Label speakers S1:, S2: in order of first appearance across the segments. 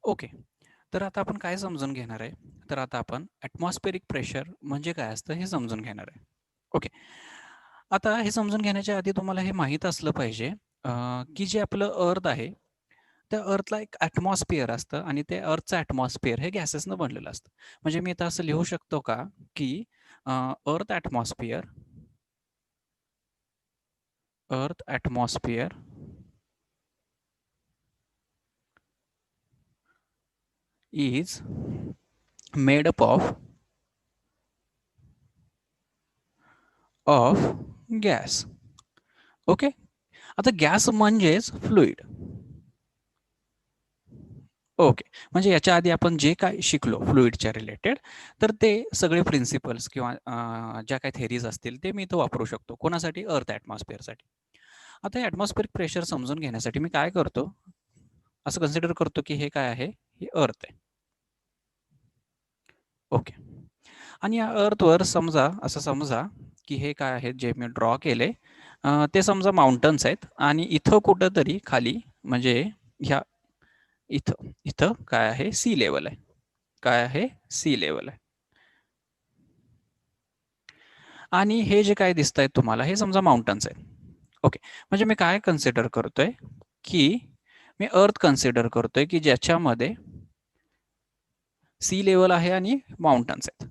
S1: Okay. तर आता आपण काय समजून घेणार आहे? तर आता आपण एटमॉस्फेरिक प्रेशर म्हणजे काय असतं हे समजून घेणार आहे. ओके. आता हे समजून घेण्याच्या आधी तुम्हाला हे माहीत असलं पाहिजे की जे आपलं अर्थ आहे, त्या अर्थला एक एटमॉस्फिअर असतं आणि ते अर्थचं एटमॉस्फिअर हे गॅसेसनं बनलेलं असतं. म्हणजे मी आता असं लिहू शकतो का, की earth atmosphere is made up of gas. Okay. आता गॅस म्हणजेच फ्लुइड. ओके. म्हणजे याच्या आधी आपण जे काही शिकलो फ्लुइडच्या रिलेटेड, तर ते सगळे प्रिन्सिपल्स किंवा ज्या काही थेरीज असतील ते मी इथं वापरू शकतो. कोणासाठी? अर्थ ॲटमॉस्फिअरसाठी. आता हे ॲटमॉस्फिअरिक प्रेशर समजून घेण्यासाठी मी काय करतो? असं कन्सिडर करतो की हे काय आहे? हे अर्थ आहे. ओके. आणि या अर्थवर असं समजा की हे काय आहे जे मी ड्रॉ केले, ते समजा माउंटन्स आहेत आणि इथं कुठेतरी खाली म्हणजे ह्या इथं इथं काय आहे? सी लेव्हल आहे. काय आहे? सी लेव्हल आहे. आणि हे जे काय दिसतंय तुम्हाला हे समजा माउंटन्स आहेत. ओके. म्हणजे मी काय कन्सिडर करतोय, की मी अर्थ कन्सिडर करतोय, की ज्याच्यामध्ये सी लेव्हल आहे आणि माउंटन्स आहेत.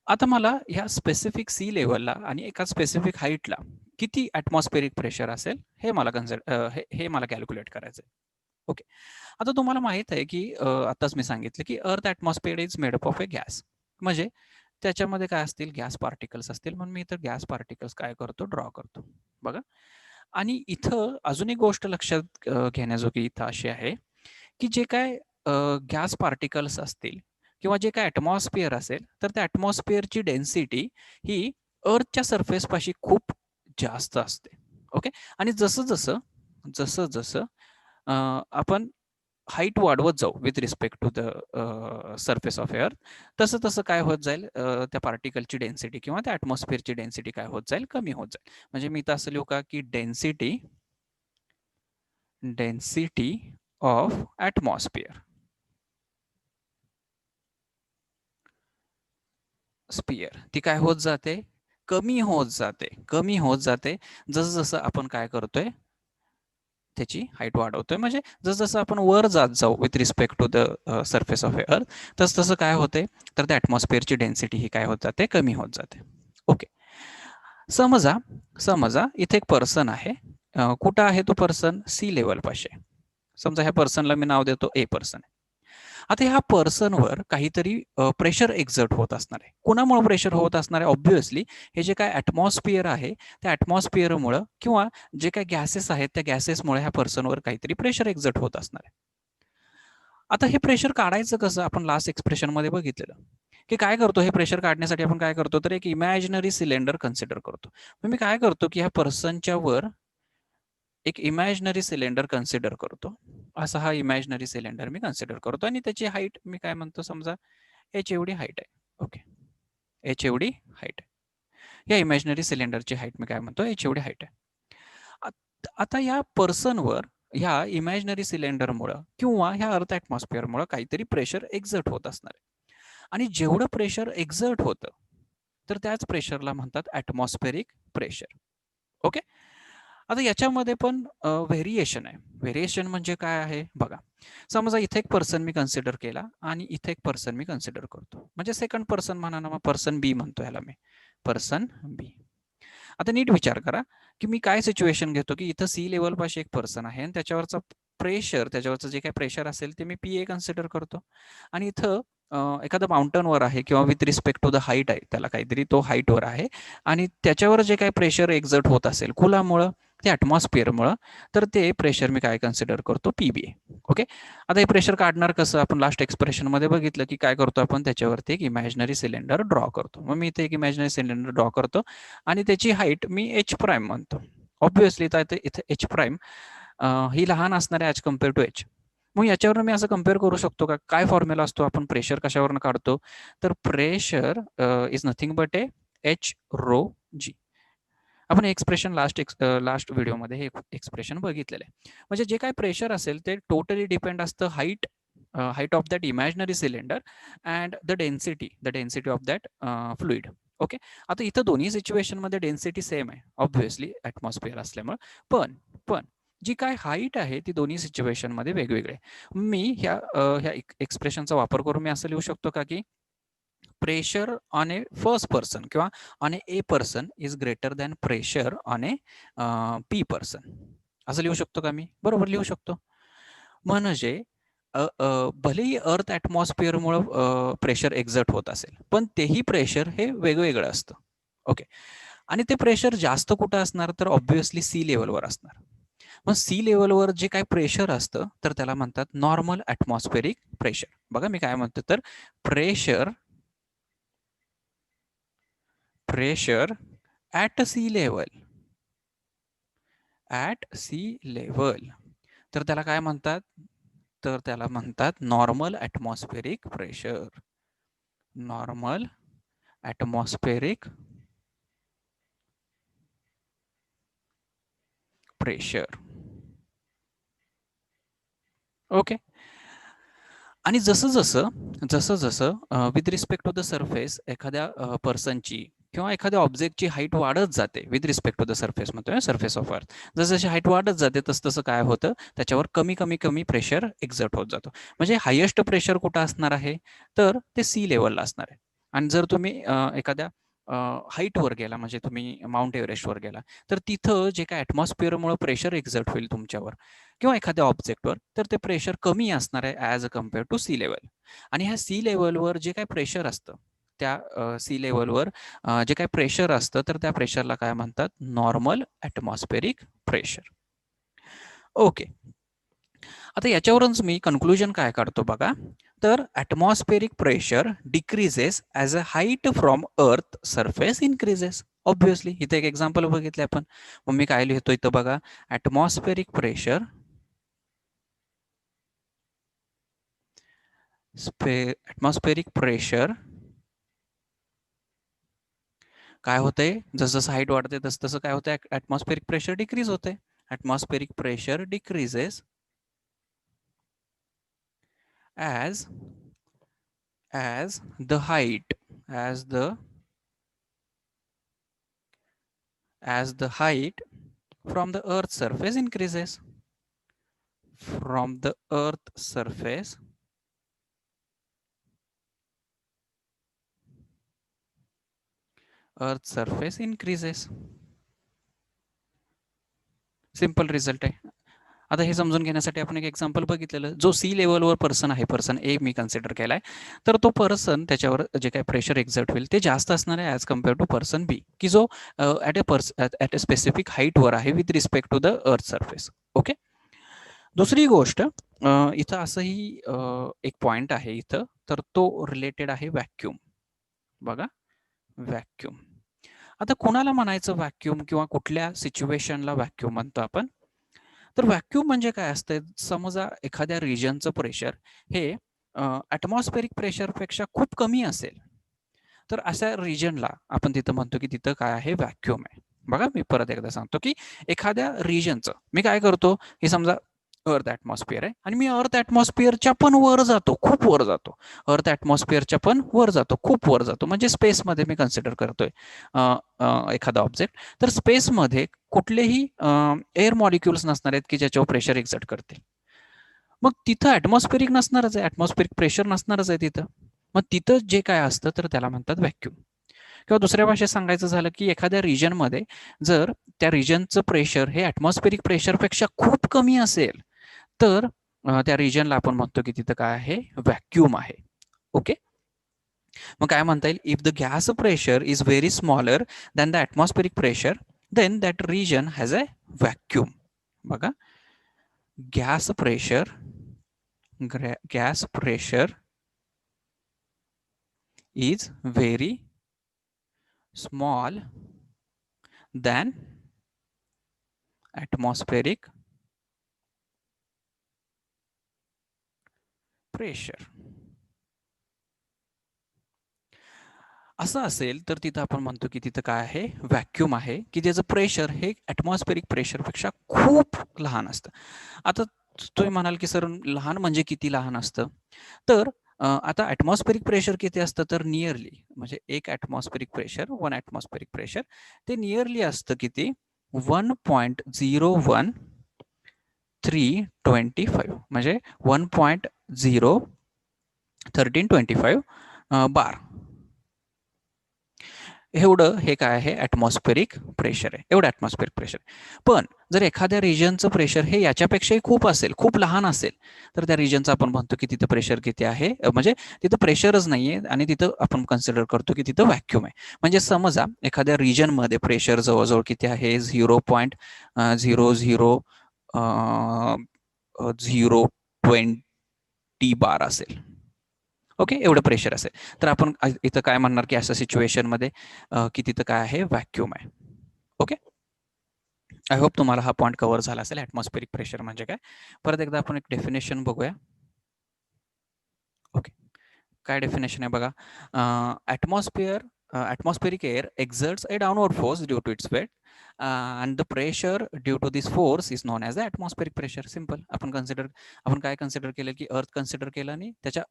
S1: आता मला ह्या स्पेसिफिक सी लेव्हलला आणि एका स्पेसिफिक हाईटला किती ॲटमॉस्फेरिक प्रेशर असेल हे मला हे मला कॅल्क्युलेट करायचं आहे. ओके. आता तुम्हाला माहीत आहे, की आत्ताच मी सांगितलं, की अर्थ atmosphere is made up of a gas. म्हणजे त्याच्यामध्ये काय असतील? गॅस पार्टिकल्स असतील. म्हणून मी इथं गॅस पार्टिकल्स काय करतो? ड्रॉ करतो. बघा. आणि इथं अजून एक गोष्ट लक्षात घेण्याजोगी इथं अशी आहे, की जे काय गॅस पार्टिकल्स असतील किंवा जे काही ॲटमॉस्फिअर असेल, तर त्या ॲटमॉस्फिअरची डेन्सिटी ही अर्थच्या सरफेसपाशी खूप जास्त असते. ओके. आणि जसं-जसं आपण हाईट वाढवत जाऊ with respect to the surface of earth, तसं-तसं काय होत जाईल? त्या पार्टिकलची डेन्सिटी किंवा त्या ॲटमॉस्फिअरची डेन्सिटी काय होत जाईल? कमी होत जाईल. म्हणजे मी इथं असं लिहू का, की डेन्सिटी ऑफ ॲटमॉस्फिअर. स्पियर ती काय होत जाते? कमी होत जाते. कमी होत जाते. जसं-जसं आपण काय करतोय? त्याची हाईट वाढवतोय. म्हणजे जसं-जसं आपण वर जात जाऊ with respect to the surface of earth, तसं-तसं काय होतंय? तर त्या ॲटमॉस्फिअरची डेन्सिटी ही काय होत जाते? कमी होत जाते. ओके. समजा समजा इथे एक पर्सन आहे. कुठं आहे तो पर्सन? सी लेव्हलपाशी आहे. समजा ह्या पर्सनला मी नाव देतो ए पर्सन. आता ह्या पर्सनवर काहीतरी प्रेशर एक्झर्ट होत असणार आहे. कुणामुळे प्रेशर होत असणार आहे? ऑब्व्हियसली हे जे काही ॲटमॉस्फिअर आहे, त्या ॲटमॉस्फिअरमुळं किंवा जे काही गॅसेस आहेत, त्या गॅसेसमुळे ह्या पर्सनवर काहीतरी प्रेशर एक्झर्ट होत असणार आहे. आता हे प्रेशर काढायचं कसं? आपण लास्ट एक्सप्रेशनमध्ये बघितलेलं, की काय करतो हे प्रेशर काढण्यासाठी आपण काय करतो? तर एक इमॅजिनरी सिलेंडर कन्सिडर करतो. मग मी काय करतो, की ह्या पर्सनच्या वर एक इमॅजिनरी सिलेंडर कन्सिडर करतो. असा हा इमॅजिनरी सिलेंडर मी कन्सिडर करतो आणि त्याची हाईट मी काय म्हणतो समजा एच एवढी हाईट आहे. ओके. एच एवढी हाईट आहे. या इमॅजिनरी सिलेंडरची हाईट मी काय म्हणतो एच एवढी हाईट आहे. आता या पर्सनवर ह्या इमॅजिनरी सिलेंडरमुळं किंवा ह्या अर्थ ॲटमॉस्फिअरमुळं काहीतरी प्रेशर एक्झर्ट होत असणार आहे. आणि जेवढं प्रेशर एक्झर्ट होतं, तर त्याच प्रेशरला म्हणतात ॲटमॉस्फेरिक प्रेशर. ओके. आता याच्यामध्ये पण व्हेरिएशन आहे. व्हेरिएशन म्हणजे काय आहे? बघा. समजा इथे एक पर्सन मी कन्सिडर केला आणि इथे एक पर्सन मी कन्सिडर करतो. म्हणजे सेकंड पर्सन म्हणा ना, मग पर्सन बी म्हणतो ह्याला मी. पर्सन बी. आता नीट विचार करा, की मी काय सिच्युएशन घेतो, की इथं सी लेव्हलपाशी एक पर्सन आहे आणि त्याच्यावरचं जे काही प्रेशर असेल ते मी पी कन्सिडर करतो. आणि इथं एखादं माउंटनवर आहे किंवा with respect to the height आहे, त्याला काहीतरी तो हाईटवर आहे आणि त्याच्यावर जे काही प्रेशर एक्झर्ट होत असेल कुणामुळं? ते ॲटमॉस्फिअरमुळं, तर ते प्रेशर मी काय कन्सिडर करतो? P okay. आता हे प्रेशर काढणार कसं? आपण लास्ट एक्सप्रेशनमध्ये बघितलं, की काय करतो आपण त्याच्यावरती एक इमॅजिनरी सिलेंडर ड्रॉ करतो. मग मी इथे एक इमॅजिनरी सिलेंडर ड्रॉ करतो आणि त्याची हाईट मी एच प्राईम म्हणतो. ऑब्व्हियसली तर इथे एच प्राईम ही लहान असणार आहे ॲज कम्पेअर टू एच. मग याच्यावरून मी असं कम्पेअर करू शकतो का? काय फॉर्म्युला असतो? आपण प्रेशर कशावरून काढतो? तर pressure is nothing but h rho g. आपण एक्सप्रेशन लास्ट व्हिडिओमध्ये हे एक्सप्रेशन बघितलेलं आहे. म्हणजे जे काही प्रेशर असेल ते टोटली डिपेंड असतं height height of that imaginary cylinder and the density of that fluid. Okay, आता इथं दोन्ही सिच्युएशन मध्ये डेन्सिटी सेम आहे ऑब्व्हियसली ॲटमॉस्फिअर असल्यामुळे, पण पण जी काय हाईट आहे ती दोन्ही सिच्युएशन मध्ये वेगवेगळे. मी ह्या एक्सप्रेशनचा वापर करून मी असं लिहू शकतो का की pressure on a first person किंवा on a person is greater than pressure on a P person, असं लिहू शकतो का मी? बरोबर लिहू शकतो. म्हणजे भलेही अर्थ ॲटमॉस्फिअरमुळं प्रेशर एक्झर्ट होत असेल, पण तेही प्रेशर हे वेगवेगळं असतं. ओके, आणि ते प्रेशर जास्त कुठं असणार तर ऑब्व्हियसली सी लेवलवर असणार. मग सी लेवलवर जे काही प्रेशर असतं तर त्याला म्हणतात नॉर्मल ॲटमॉस्फेरिक प्रेशर. बघा मी काय म्हणतो तर प्रेशर ॲट सी लेवल, तर त्याला काय म्हणतात? तर त्याला म्हणतात normal atmospheric pressure. Normal atmospheric pressure. Okay, आणि जसं जसं with respect to the surface एखाद्या पर्सनची किंवा एखाद्या ऑब्जेक्टची हाईट वाढत जाते with respect to the surface, म्हणतोय सरफेस ऑफ अर्थ, जशी हाईट वाढत जाते तसं काय होतं त्याच्यावर कमी प्रेशर एक्झर्ट होत जातो. म्हणजे हायेस्ट प्रेशर कुठं असणार आहे तर ते सी लेवलला असणार आहे. आणि जर तुम्ही एखाद्या हाईटवर गेला, म्हणजे तुम्ही माउंट एव्हरेस्टवर गेला, तर तिथं जे काय ॲटमॉस्फिअरमुळे प्रेशर एक्झर्ट होईल तुमच्यावर किंवा एखाद्या ऑब्जेक्टवर, तर ते प्रेशर कमी असणार आहे as a compare to sea level. आणि ह्या सी लेवलवर जे काही प्रेशर असतं त्या सी लेवलवर जे काही प्रेशर असतं तर त्या प्रेशरला काय म्हणतात? Normal atmospheric pressure. ओके, आता याच्यावरूनच मी कन्क्लुजन काय काढतो बघा, तर atmospheric pressure decreases as a height from earth surface increases. Obviously इथे एक एक्झाम्पल बघितले आपण. मग मी काय लिहितो इथं बघा, ॲटमॉस्फेरिक प्रेशर काय होतंय, जसं हाईट वाढते तसं काय होतंय, ॲटमॉस्फेरिक प्रेशर डिक्रीज होते. Atmospheric pressure decreases as the height from the earth surface increases. From the earth surface increases. Simple result आहे. आता हे समजून घेण्यासाठी आपण एक एक्झाम्पल बघितलेलं, जो सी लेवलवर पर्सन आहे, पर्सन ए मी कन्सिडर केलाय, तर तो पर्सन त्याच्यावर जे काही प्रेशर एक्झर्ट होईल ते जास्त असणार आहे as compare to person B, की जो ॲट अ स्पेसिफिक हाईटवर आहे with respect to the earth surface. Okay, दुसरी गोष्ट इथं असंही एक पॉइंट आहे इथं, तर तो रिलेटेड आहे व्हॅक्यूम. बघा, व्हॅक्यूम. आता कुणाला म्हणायचं व्हॅक्यूम किंवा कुठल्या सिच्युएशनला व्हॅक्यूम म्हणतो आपण? तर व्हॅक्यूम म्हणजे काय असतं, समजा एखाद्या रिजनचं प्रेशर हे ॲटमॉस्फेरिक प्रेशरपेक्षा खूप कमी असेल, तर अशा रिजनला आपण तिथं म्हणतो की तिथं काय आहे, व्हॅक्यूम आहे. बघा मी परत एकदा सांगतो की एखाद्या रिजनचं मी काय करतो, हे समजा अर्थ ॲटमॉस्फिअर आहे आणि मी अर्थ ॲटमॉस्फिअरच्या पण वर जातो, खूप वर जातो, अर्थ ॲटमॉस्फिअरच्या पण वर जातो, खूप वर जातो, म्हणजे स्पेसमध्ये मी कन्सिडर करतोय एखादा ऑब्जेक्ट. तर स्पेसमध्ये कुठलेही एअर मॉलिक्युल्स नसणार आहेत की ज्याच्यावर प्रेशर एक्झर्ट करतील. मग तिथं ॲटमॉस्फेरिक नसणारच आहे, ॲटमॉस्फेरिक प्रेशर नसणारच आहे तिथं. मग तिथं जे काय असतं तर त्याला म्हणतात व्हॅक्यूम. किंवा दुसऱ्या भाषेत सांगायचं झालं की एखाद्या रिजनमध्ये जर त्या रिजनचं प्रेशर हे ॲटमॉस्फेरिक प्रेशरपेक्षा खूप कमी असेल, तर त्या रिजनला आपण म्हणतो की तिथं काय आहे, व्हॅक्यूम आहे. ओके, मग काय म्हणता येईल, if the gas pressure is very smaller than the atmospheric pressure then that region has a vacuum. बघा, gas pressure is very small than atmospheric pressure. असं असेल तर तिथं आपण म्हणतो की तिथं काय आहे, व्हॅक्यूम आहे, की ज्याचं प्रेशर हे ॲटमॉस्फेरिक प्रेशरपेक्षा खूप लहान असतं. आता तुम्ही म्हणाल की सर लहान म्हणजे किती लहान असतं? तर आता ॲटमॉस्फेरिक प्रेशर किती असतं तर नियरली म्हणजे एक ॲटमॉस्फेरिक प्रेशर, 1 ॲटमॉस्फेरिक प्रेशर ते नियरली असतं किती 1.01325 म्हणजे 1.01325 बार. एवढं हे काय आहे ॲटमॉस्फेरिक प्रेशर आहे. एवढं ॲटमॉस्फेरिक प्रेशर. पण जर एखाद्या रिजनचं प्रेशर हे याच्यापेक्षाही खूप असेल, खूप लहान असेल, तर त्या रिजनचं आपण म्हणतो की तिथं प्रेशर किती आहे म्हणजे तिथं प्रेशरच नाहीये आणि तिथं आपण कन्सिडर करतो की तिथं व्हॅक्यूम आहे. म्हणजे समजा एखाद्या रिजनमध्ये प्रेशर जवळ-जवळ किती आहे 0.0020 बार असेल. ओके, एवढं प्रेशर असेल. तर आपण इथं काय म्हणणार की अशा सिच्युएशनमध्ये की तिथं काय आहे व्हॅक्यूम आहे. ओके. आय होप तुम्हाला हा पॉइंट कव्हर झाला असेल ॲटमॉस्फेरिक प्रेशर म्हणजे काय. परत एकदा आपण एक डेफिनेशन बघूया. ओके. काय डेफिनेशन आहे बघा. atmospheric air exerts a downward force due to its weight and the pressure due to this force is known as the atmospheric pressure. Simple. आपण काय कन्सिडर केलं की अर्थ कन्सिडर केलं आणि त्याच्या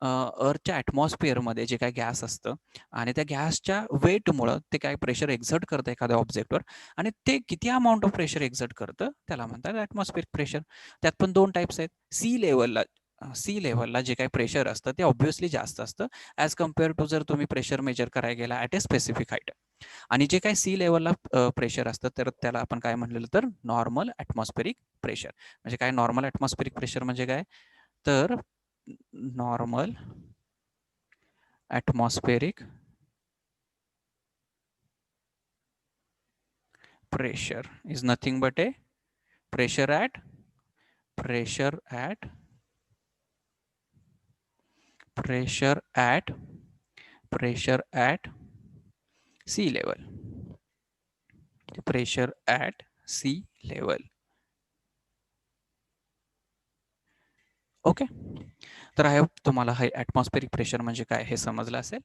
S1: अर्थच्या ॲटमॉस्फिअरमध्ये जे काही गॅस असतं आणि त्या गॅसच्या वेटमुळं ते काय प्रेशर एक्झर्ट करतं एखाद्या ऑब्जेक्टवर आणि ते किती अमाऊंट ऑफ प्रेशर एक्झर्ट करतं त्याला म्हणतात ॲटमॉस्फिअरिक प्रेशर. त्यात पण 2 टाइप्स आहेत. सी लेवलला जे काही प्रेशर असतं ते ऑब्व्हियसली जास्त असतं ॲज कम्पेअर टू जर तुम्ही प्रेशर मेजर करायला गेला ॲट ए स्पेसिफिक हाईट. आणि जे काही सी लेवलला प्रेशर असतं तर त्याला आपण काय म्हणलेलं तर नॉर्मल ॲटमॉस्फेरिक प्रेशर. म्हणजे काय नॉर्मल ॲटमॉस्फेरिक प्रेशर म्हणजे काय तर normal atmospheric pressure is nothing but a pressure at pressure at pressure at pressure at sea level. Pressure at sea level. Okay. तर आय होप तुम्हाला हे ॲटमॉस्फेरिक प्रेशर म्हणजे काय हे समजलं असेल.